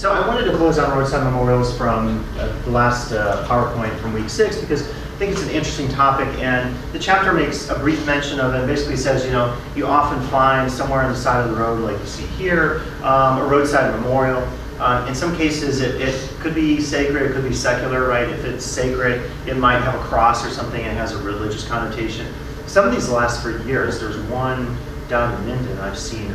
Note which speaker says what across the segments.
Speaker 1: So I wanted to close on roadside memorials from the last PowerPoint from week 6 because I think it's an interesting topic, and the chapter makes a brief mention of it and basically says, you know, you often find somewhere on the side of the road, like you see here, a roadside memorial. In some cases, it could be sacred, it could be secular, right? If it's sacred, it might have a cross or something and has a religious connotation. Some of these last for years. There's one down in Minden I've seen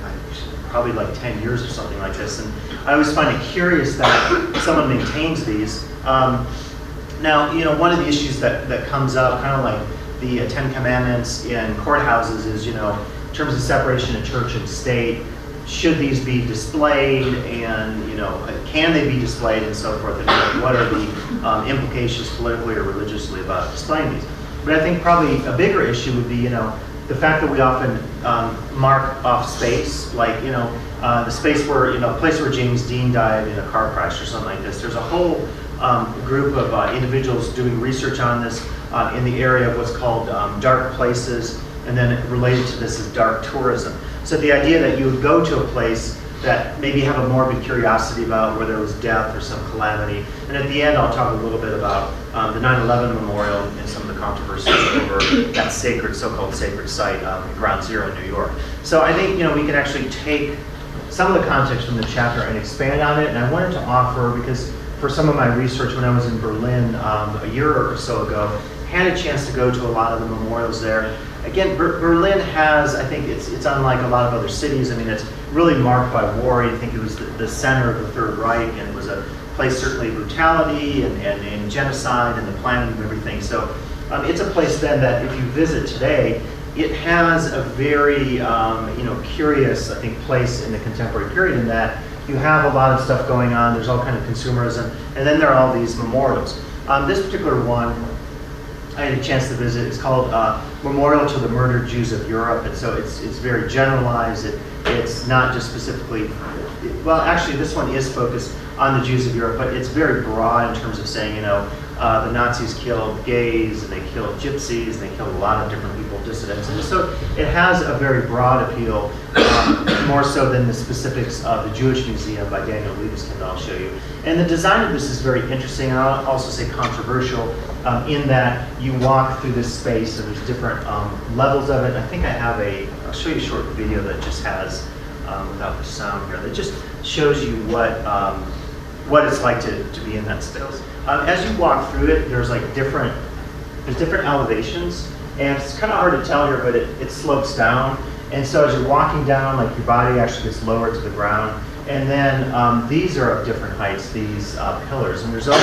Speaker 1: probably like 10 years or something like this, and I always find it curious that someone maintains these. Now, you know, one of the issues that comes up, kind of like the 10 Commandments in courthouses, is, you know, in terms of separation of church and state, should these be displayed, and, you know, can they be displayed, and so forth, and what are the implications politically or religiously about displaying these? But I think probably a bigger issue would be, you know, the fact that we often mark off space, like, you know, the space where, you know, a place where James Dean died in a car crash or something like this. There's a whole group of individuals doing research on this in the area of what's called dark places, and then related to this is dark tourism. So the idea that you would go to a place that maybe have a morbid curiosity about where there was death or some calamity. And at the end, I'll talk a little bit about the 9/11 memorial and some of the controversies over that sacred, so-called sacred site, Ground Zero in New York. So I think, you know, we can actually take some of the context from the chapter and expand on it. And I wanted to offer, because for some of my research when I was in Berlin a year or so ago, had a chance to go to a lot of the memorials there. Again, Berlin has, I think it's unlike a lot of other cities. I mean, it's really marked by war. You think it was the center of the Third Reich, and it was a place certainly of brutality and genocide and the planning of everything. So it's a place then that if you visit today, it has a very you know, curious, I think, place in the contemporary period, in that you have a lot of stuff going on. There's all kind of consumerism, and then there are all these memorials. This particular one I had a chance to visit. It's called Memorial to the Murdered Jews of Europe, and so it's very generalized. It's not just specifically, well, actually this one is focused on the Jews of Europe, but it's very broad in terms of saying, you know, the Nazis killed gays, and they killed gypsies, and they killed a lot of different people, dissidents, and so it has a very broad appeal, more so than the specifics of the Jewish Museum by Daniel Lukas, I'll show you. And the design of this is very interesting, and I'll also say controversial, in that you walk through this space and there's different levels of it. I think I have I'll show you a short video that just has, without the sound here, that just shows you what it's like to be in that space. As you walk through it, there's different elevations, and it's kind of hard to tell here, but it slopes down. And so as you're walking down, like, your body actually gets lower to the ground. And then these are of different heights, these pillars. And there's over,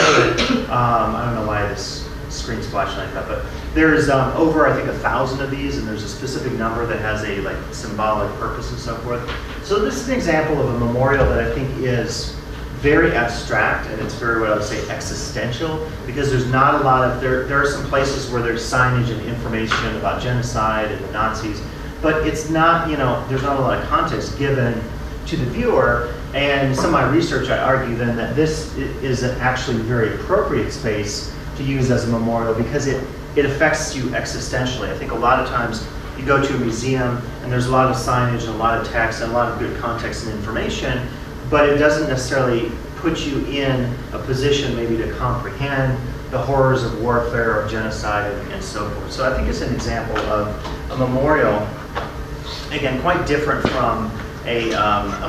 Speaker 1: I don't know why this screen's flashing like that, but there's over, I think, 1,000 of these, and there's a specific number that has a symbolic purpose and so forth. So this is an example of a memorial that I think is very abstract, and it's very, what I would say, existential, because there's not a lot of, there are some places where there's signage and information about genocide and the Nazis, but it's not, you know, there's not a lot of context given to the viewer. And some of my research, I argue then that this is actually a very appropriate space to use as a memorial, because it affects you existentially. I think a lot of times you go to a museum and there's a lot of signage and a lot of text and a lot of good context and information, but it doesn't necessarily put you in a position maybe to comprehend the horrors of warfare, of genocide, and so forth. So I think it's an example of a memorial, again, quite different from a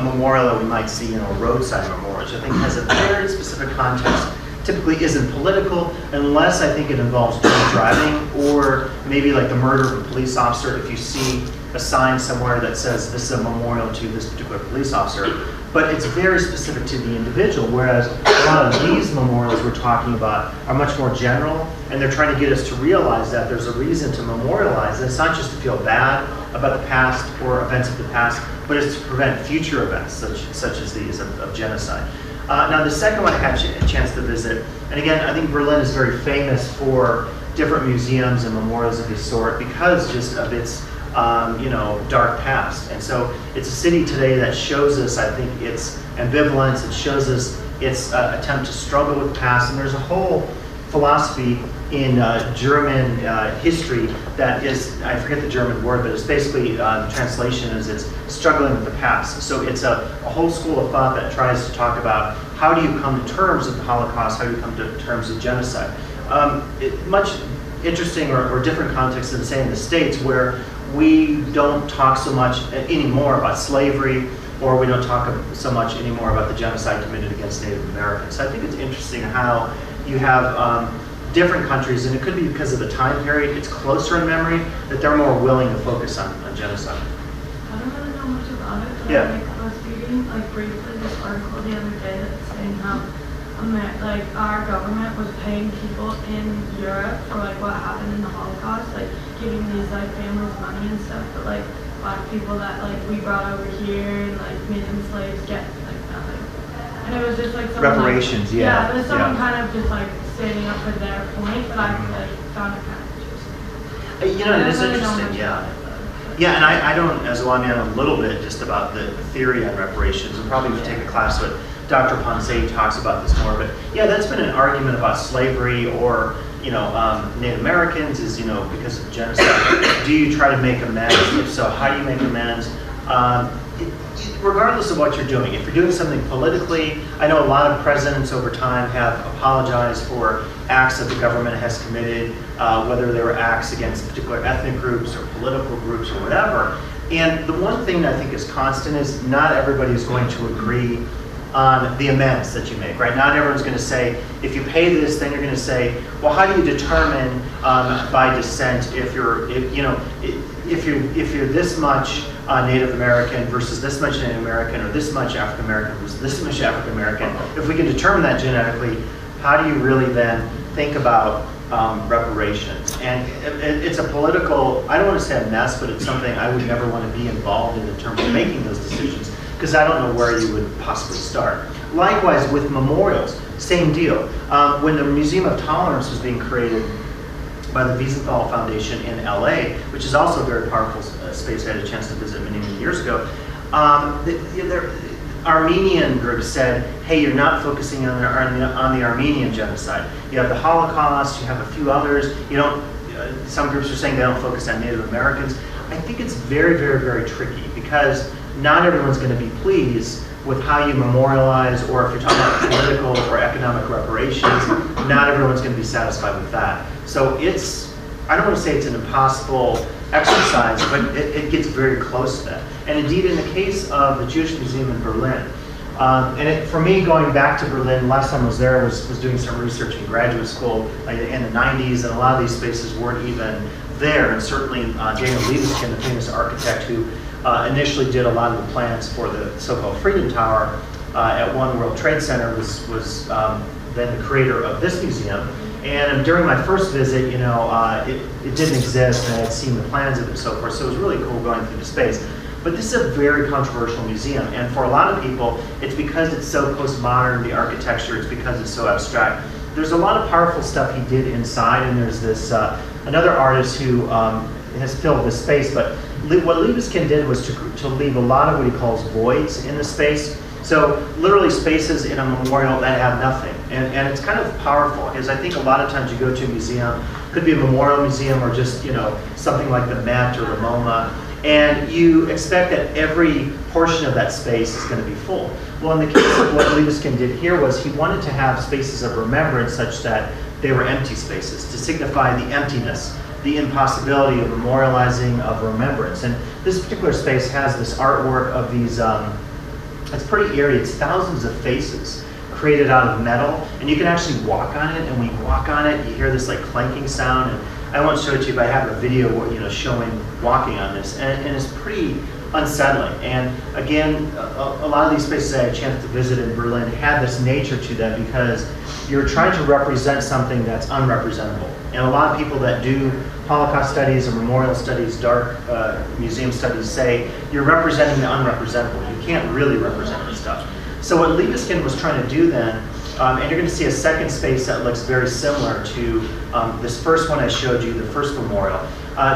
Speaker 1: memorial that we might see, you know, a roadside memorial, which I think has a very specific context. Typically isn't political, unless I think it involves drunk driving, or maybe like the murder of a police officer. If you see a sign somewhere that says this is a memorial to this particular police officer, but it's very specific to the individual, whereas a lot of these memorials we're talking about are much more general, and they're trying to get us to realize that there's a reason to memorialize. And it's not just to feel bad about the past or events of the past, but it's to prevent future events such as these of genocide. Now the second one I had a chance to visit, and again, I think Berlin is very famous for different museums and memorials of this sort because just of its you know, dark past. And so it's a city today that shows us, I think, its ambivalence. It shows us its attempt to struggle with the past, and there's a whole philosophy in German history that is, I forget the German word, but it's basically, the translation is it's struggling with the past. So it's a whole school of thought that tries to talk about how do you come to terms with the Holocaust, how do you come to terms with genocide. Much interesting or different context than, say, in the States, where we don't talk so much anymore about slavery, or we don't talk so much anymore about the genocide committed against Native Americans. So I think it's interesting how you have different countries, and it could be because of the time period, it's closer in memory, that they're more willing to focus on genocide.
Speaker 2: I don't really know much about it, but
Speaker 1: Yeah.
Speaker 2: I was reading briefly this article the other day that's saying how our government was paying people in Europe for what happened in the Holocaust, giving these families money and stuff, but black people that we brought over here and made them slaves get nothing. And it was just someone
Speaker 1: Reparations, yeah.
Speaker 2: Yeah, but someone kind of just standing up for their point, but I found it kind of interesting.
Speaker 1: It is interesting, yeah. Yeah, and I don't, as well, I know a little bit just about the theory on reparations, and probably would take a class with Dr. Ponce talks about this more, but yeah, that's been an argument about slavery or, Native Americans is, because of genocide. Do you try to make amends? If so, how do you make amends? Regardless of what you're doing, if you're doing something politically, I know a lot of presidents over time have apologized for acts that the government has committed, whether they were acts against particular ethnic groups or political groups or whatever. And the one thing that I think is constant is not everybody is going to agree on the amends that you make, right? Not everyone's going to say, if you pay this, then you're going to say, well, how do you determine by descent if you're this much Native American versus this much Native American, or this much African American versus this much African American? If we can determine that genetically, how do you really then think about reparations? And it's a political, I don't want to say a mess, but it's something I would never want to be involved in terms of making those decisions, because I don't know where you would possibly start. Likewise with memorials, same deal. When the Museum of Tolerance was being created by the Wiesenthal Foundation in LA, which is also a very powerful space I had a chance to visit many, many years ago, the Armenian group said, hey, you're not focusing on the Armenian genocide. You have the Holocaust, you have a few others, some groups are saying they don't focus on Native Americans. I think it's very, very, very tricky, because not everyone's going to be pleased with how you memorialize, or if you're talking about political or economic reparations, not everyone's going to be satisfied with that. So I don't want to say it's an impossible exercise, but it gets very close to that. And indeed, in the case of the Jewish Museum in Berlin, for me, going back to Berlin, last time I was there was doing some research in graduate school in the 90s, and a lot of these spaces weren't even there. And certainly Daniel Libeskind, the famous architect who initially did a lot of the plans for the so-called Freedom Tower at One World Trade Center, was then the creator of this museum. And during my first visit, it didn't exist, and I had seen the plans of it and so forth, so it was really cool going through the space. But this is a very controversial museum, and for a lot of people, it's because it's so postmodern, the architecture, it's because it's so abstract. There's a lot of powerful stuff he did inside, and there's this another artist who has filled this space, but what Libeskind did was to leave a lot of what he calls voids in the space. So literally spaces in a memorial that have nothing. And it's kind of powerful, because I think a lot of times you go to a museum, could be a memorial museum or just something like the Met or the MoMA, and you expect that every portion of that space is going to be full. Well, in the case of what Libeskind did here was he wanted to have spaces of remembrance such that they were empty spaces to signify the emptiness, the impossibility of memorializing, of remembrance. And this particular space has this artwork of these, it's pretty eerie, it's thousands of faces created out of metal, and you can actually walk on it, and when you walk on it, you hear this clanking sound, and I won't show it to you, but I have a video showing walking on this, and it's pretty unsettling. And again, a lot of these spaces I had a chance to visit in Berlin had this nature to them, because you're trying to represent something that's unrepresentable. And a lot of people that do Holocaust studies or memorial studies, dark museum studies, say you're representing the unrepresentable. You can't really represent this stuff. So what Libeskind was trying to do then, and you're going to see a second space that looks very similar to this first one I showed you, the first memorial.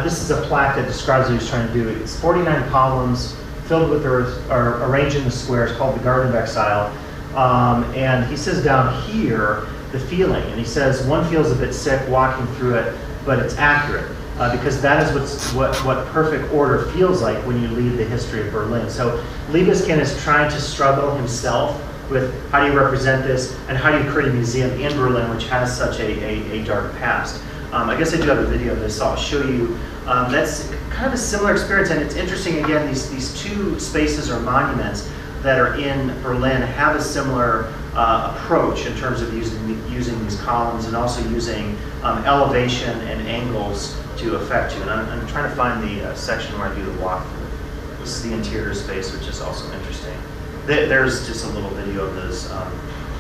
Speaker 1: This is a plaque that describes what he was trying to do. It's 49 columns filled with earth, or arranged in the squares, called the Garden of Exile. And he says down here, the feeling. And he says one feels a bit sick walking through it, but it's accurate. Because that is what perfect order feels like when you leave the history of Berlin. So Libeskind is trying to struggle himself with how do you represent this and how do you create a museum in Berlin which has such a dark past. I guess I do have a video of this, so I'll show you. That's kind of a similar experience, and it's interesting, again, these two spaces or monuments that are in Berlin have a similar approach in terms of using these columns and also using elevation and angles to affect you. And I'm trying to find the section where I do the walkthrough. This is the interior space, which is also interesting. There's just a little video of those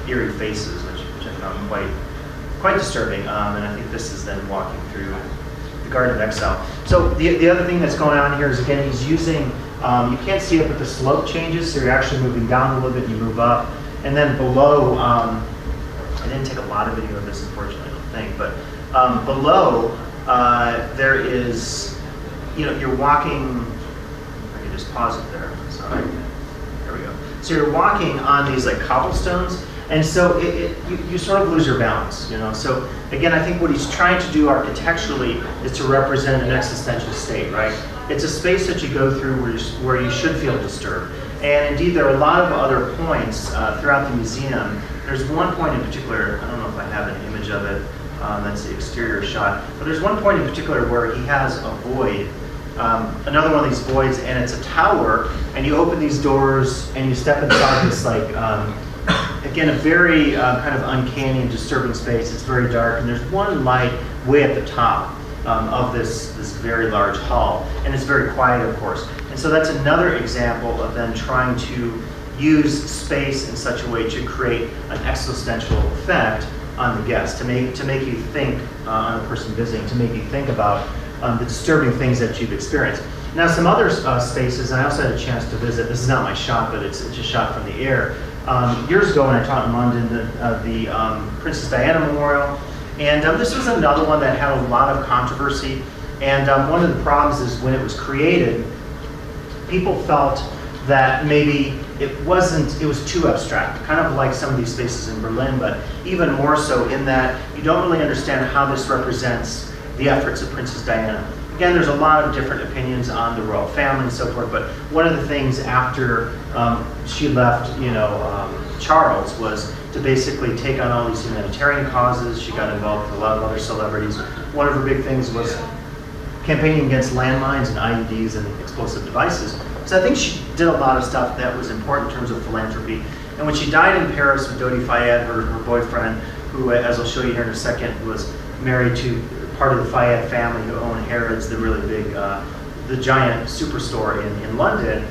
Speaker 1: eerie faces, which I found quite disturbing. And I think this is then walking through the Garden of Exile. So the other thing that's going on here is, again, he's using, you can't see it, but the slope changes, so you're actually moving down a little bit, you move up. And then below, I didn't take a lot of video of this, unfortunately, I don't think, but below, there is, you're walking, I can just pause it there, sorry. There we go. So you're walking on these like cobblestones, and so you sort of lose your balance, So again, I think what he's trying to do architecturally is to represent an existential state, right? It's a space that you go through where you should feel disturbed. And indeed, there are a lot of other points throughout the museum. There's one point in particular, I don't know if I have an image of it, that's the exterior shot, but there's one point in particular where he has a void, another one of these voids, and it's a tower, and you open these doors and you step inside this again, a very kind of uncanny and disturbing space. It's very dark, and there's one light way at the top of this very large hall, and it's very quiet, of course. And so that's another example of them trying to use space in such a way to create an existential effect on the guest, to make you think, on the person visiting, to make you think about the disturbing things that you've experienced. Now, some other spaces, and I also had a chance to visit. This is not my shot, but it's a shot from the air. Years ago when I taught in London, the Princess Diana Memorial, and this was another one that had a lot of controversy. And one of the problems is when it was created, people felt that maybe it was too abstract, kind of like some of these spaces in Berlin, but even more so in that you don't really understand how this represents the efforts of Princess Diana. Again, there's a lot of different opinions on the royal family and so forth, but one of the things after she left, Charles, was to basically take on all these humanitarian causes. She got involved with a lot of other celebrities. One of her big things was campaigning against landmines and IEDs and explosive devices. So I think she did a lot of stuff that was important in terms of philanthropy. And when she died in Paris with Dodi Fayed, her boyfriend, who, as I'll show you here in a second, was married to part of the Fayed family who owned Harrods, the really big, the giant superstore in London,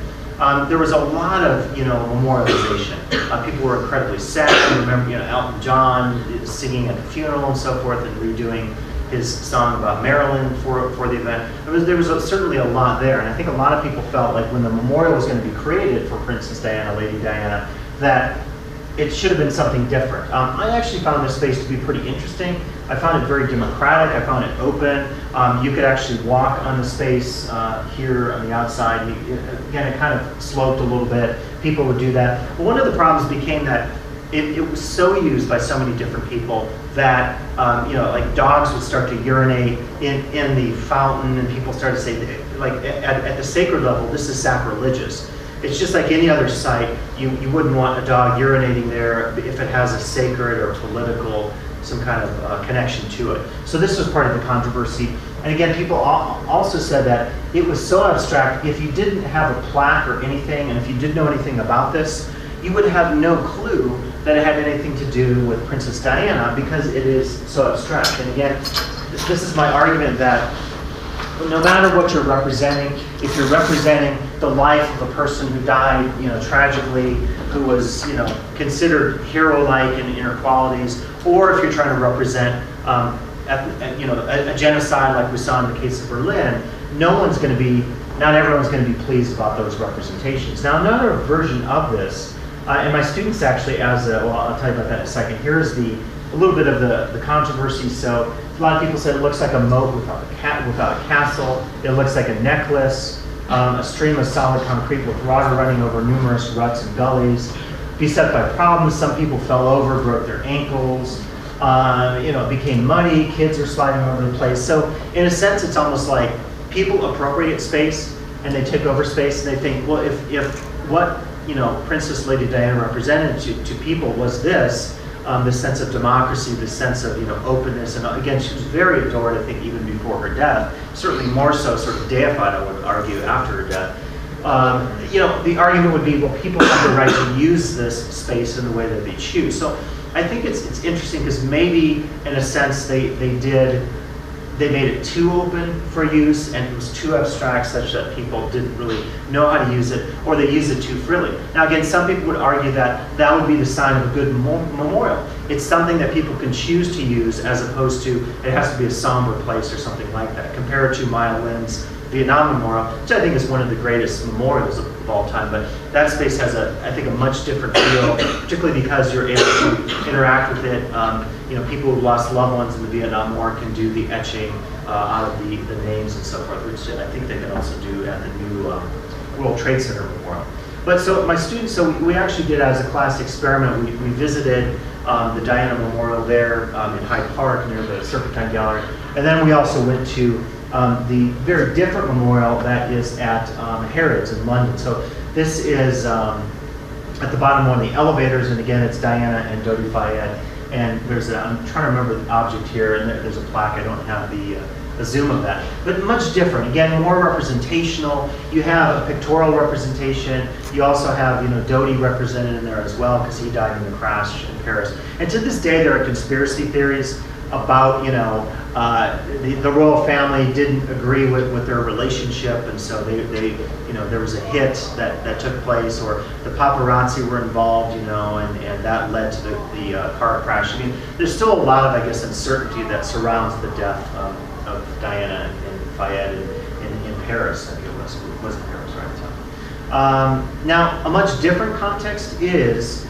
Speaker 1: there was a lot of, memorialization. People were incredibly sad. I remember, Elton John singing at the funeral and so forth, and redoing his song about Maryland for the event. There was certainly a lot there, and I think a lot of people felt like when the memorial was going to be created for Princess Diana, Lady Diana, that it should have been something different. I actually found this space to be pretty interesting. I found it very democratic. I found it open. You could actually walk on the space here on the outside. Again, it kind of sloped a little bit. People would do that. But one of the problems became that it was so used by so many different people that like dogs would start to urinate in the fountain, and people started to say, like at the sacred level, this is sacrilegious. It's just like any other site. You wouldn't want a dog urinating there if it has a sacred or political, some kind of connection to it. So this was part of the controversy. And again, people also said that it was so abstract, if you didn't have a plaque or anything, and if you didn't know anything about this, you would have no clue that it had anything to do with Princess Diana, because it is so abstract. And again, this is my argument that no matter what you're representing, if you're representing the life of a person who died, tragically, who was, considered hero-like in her qualities, or if you're trying to represent, a genocide like we saw in the case of Berlin, not everyone's going to be pleased about those representations. Now, another version of this, and my students actually, I'll tell you about that in a second. Here's a little bit of the controversy. So a lot of people say it looks like a moat without a castle. It looks like a necklace, a stream of solid concrete with water running over numerous ruts and gullies. Beset by problems, some people fell over, broke their ankles. It became muddy, kids were sliding all over the place. So in a sense, it's almost like people appropriate space and they take over space and they think, well, if what Princess Lady Diana represented to people was this sense of democracy, this sense of openness, and again, she was very adored, I think, even before her death. Certainly more so, sort of deified, I would argue, after her death. The argument would be, well, people have the right to use this space in the way that they choose. So I think it's interesting because maybe, in a sense, they made it too open for use and it was too abstract such that people didn't really know how to use it, or they use it too freely. Now again, some people would argue that that would be the sign of a good memorial. It's something that people can choose to use as opposed to it has to be a somber place or something like that. Compared to Maya Lin's Vietnam Memorial, which I think is one of the greatest memorials of all time, but that space has I think a much different feel, particularly because you're able to interact with it. People who lost loved ones in the Vietnam War can do the etching out of the names and so forth, which I think they can also do at the new World Trade Center Memorial. But so my students, we actually did as a class experiment, we visited the Diana Memorial there in Hyde Park near the Serpentine Gallery, and then we also went to the very different memorial that is at Harrods in London. So this is at the bottom of one of the elevators, and again, it's Diana and Dodi Fayed. And I'm trying to remember the object here, and there's a plaque. I don't have a zoom of that, but much different. Again, more representational. You have a pictorial representation. You also have, Dodi represented in there as well because he died in the crash in Paris. And to this day, there are conspiracy theories about, the royal family didn't agree with their relationship, and so they there was a hit that took place, or the paparazzi were involved, and that led to the car crash. I mean, there's still a lot of, I guess, uncertainty that surrounds the death of Diana and Fayed in Paris. I think it was in Paris, right? Now, a much different context is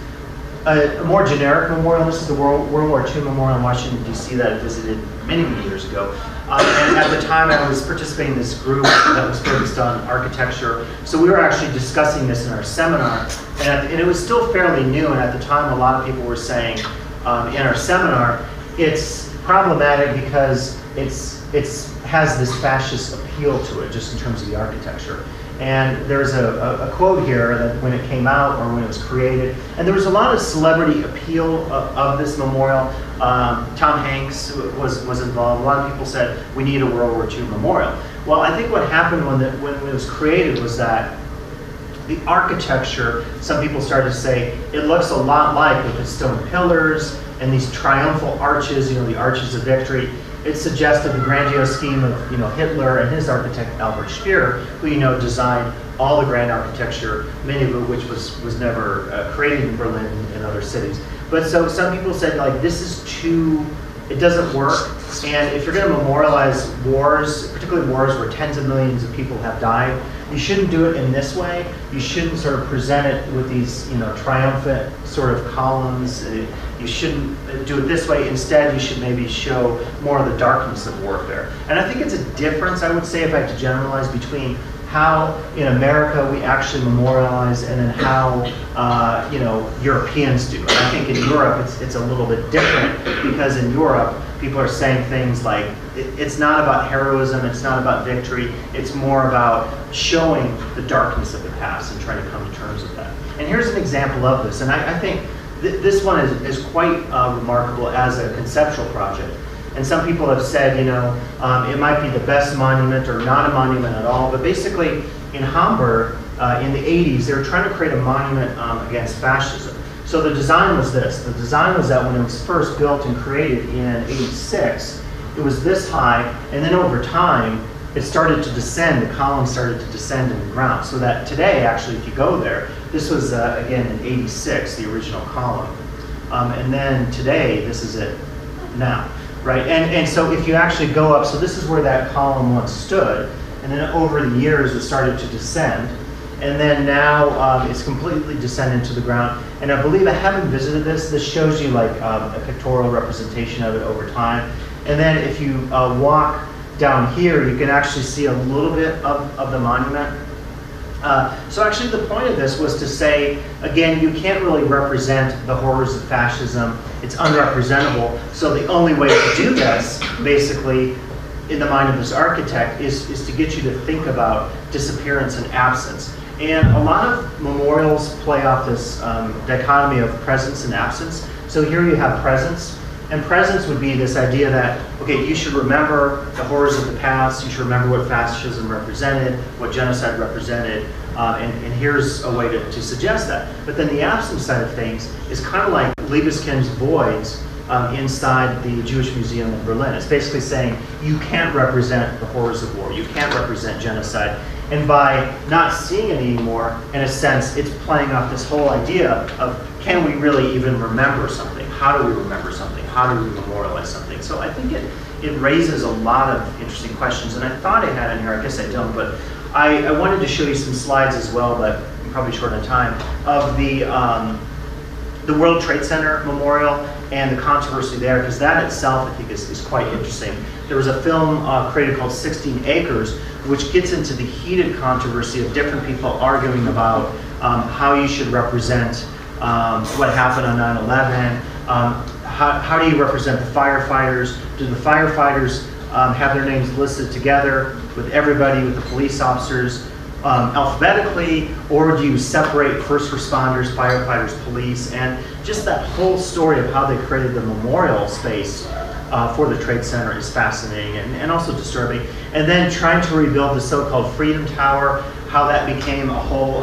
Speaker 1: a more generic memorial. This is the World War II Memorial in Washington, D.C. that I visited many years ago. And at the time, I was participating in this group that was focused on architecture. So we were actually discussing this in our seminar. And it was still fairly new. And at the time, a lot of people were saying in our seminar, it's problematic because it has this fascist appeal to it, just in terms of the architecture. And there's a quote here that when it came out or when it was created, and there was a lot of celebrity appeal of this memorial. Tom Hanks was involved. A lot of people said, we need a World War II memorial. Well, I think what happened when it was created was that the architecture, some people started to say, it looks a lot like with the stone pillars and these triumphal arches, the arches of victory. It suggested the grandiose scheme of Hitler and his architect Albert Speer, who designed all the grand architecture, many of it which was never created in Berlin and other cities. But so some people said, like, this is too, it doesn't work. And if you're going to memorialize wars, particularly wars where tens of millions of people have died, you shouldn't do it in this way. You shouldn't sort of present it with these triumphant sort of columns. You shouldn't do it this way. Instead, you should maybe show more of the darkness of warfare. And I think it's a difference, I would say, if I had to generalize, between how in America we actually memorialize and then how Europeans do. And I think in Europe it's a little bit different, because in Europe people are saying things like it's not about heroism, it's not about victory, it's more about showing the darkness of the past and trying to come to terms with that. And here's an example of this, and I think this one is quite remarkable as a conceptual project. And some people have said, it might be the best monument or not a monument at all. But basically, in Hamburg, in the 80s, they were trying to create a monument against fascism. So the design was this. The design was that when it was first built and created in '86, it was this high, and then over time, it started to descend. The columns started to descend in the ground. So that today, actually, if you go there, this was, again, in '86, the original column. And then today, this is it now. Right, and so if you actually go up, so this is where that column once stood, and then over the years it started to descend, and then now it's completely descended to the ground. And I believe, I haven't visited this, this shows you like a pictorial representation of it over time. And then if you walk down here, you can actually see a little bit of the monument. So actually the point of this was to say, again, you can't really represent the horrors of fascism. It's unrepresentable. So the only way to do this, basically, in the mind of this architect, is to get you to think about disappearance and absence. And a lot of memorials play off this dichotomy of presence and absence. So here you have presence. And presence would be this idea that, okay, you should remember the horrors of the past, you should remember what fascism represented, what genocide represented, and here's a way to suggest that. But then the absence side of things is kind of like Liebeskind's voids inside the Jewish Museum in Berlin. It's basically saying you can't represent the horrors of war, you can't represent genocide. And by not seeing it anymore, in a sense, it's playing off this whole idea of, can we really even remember something? How do we remember something? How do we memorialize something? So I think it raises a lot of interesting questions, and I thought I had in here, I guess I don't, but I wanted to show you some slides as well, but I'm probably short on time, of the World Trade Center Memorial and the controversy there, because that itself I think is quite interesting. There was a film created called 16 Acres, which gets into the heated controversy of different people arguing about how you should represent what happened on 9/11. How do you represent the firefighters? Do the firefighters have their names listed together with everybody, with the police officers, alphabetically, or do you separate first responders, firefighters, police? And just that whole story of how they created the memorial space for the Trade Center is fascinating and also disturbing. And then trying to rebuild the so-called Freedom Tower, how that became a whole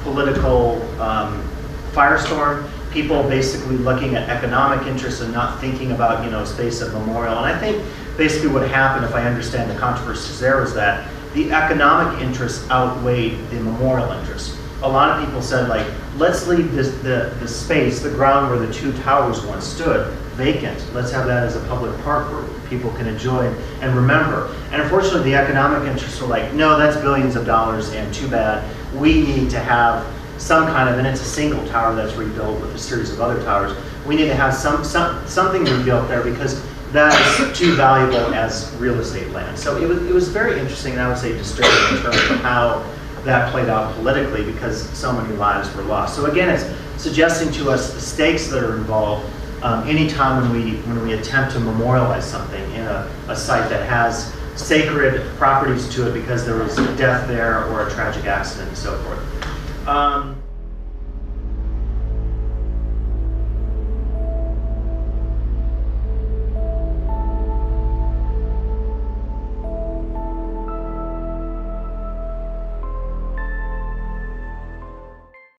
Speaker 1: political firestorm. People basically looking at economic interests and not thinking about, space of memorial. And I think basically what happened, if I understand the controversies there, was that the economic interests outweighed the memorial interests. A lot of people said, like, let's leave the space, the ground where the two towers once stood, vacant. Let's have that as a public park where people can enjoy and remember. And unfortunately, the economic interests were like, no, that's billions of dollars and too bad. We need to have some kind of, and it's a single tower that's rebuilt with a series of other towers. We need to have something rebuilt there because that is too valuable as real estate land. So it was very interesting, and I would say disturbing in terms of how that played out politically because so many lives were lost. So again, it's suggesting to us the stakes that are involved anytime when we attempt to memorialize something in a site that has sacred properties to it because there was a death there or a tragic accident and so forth.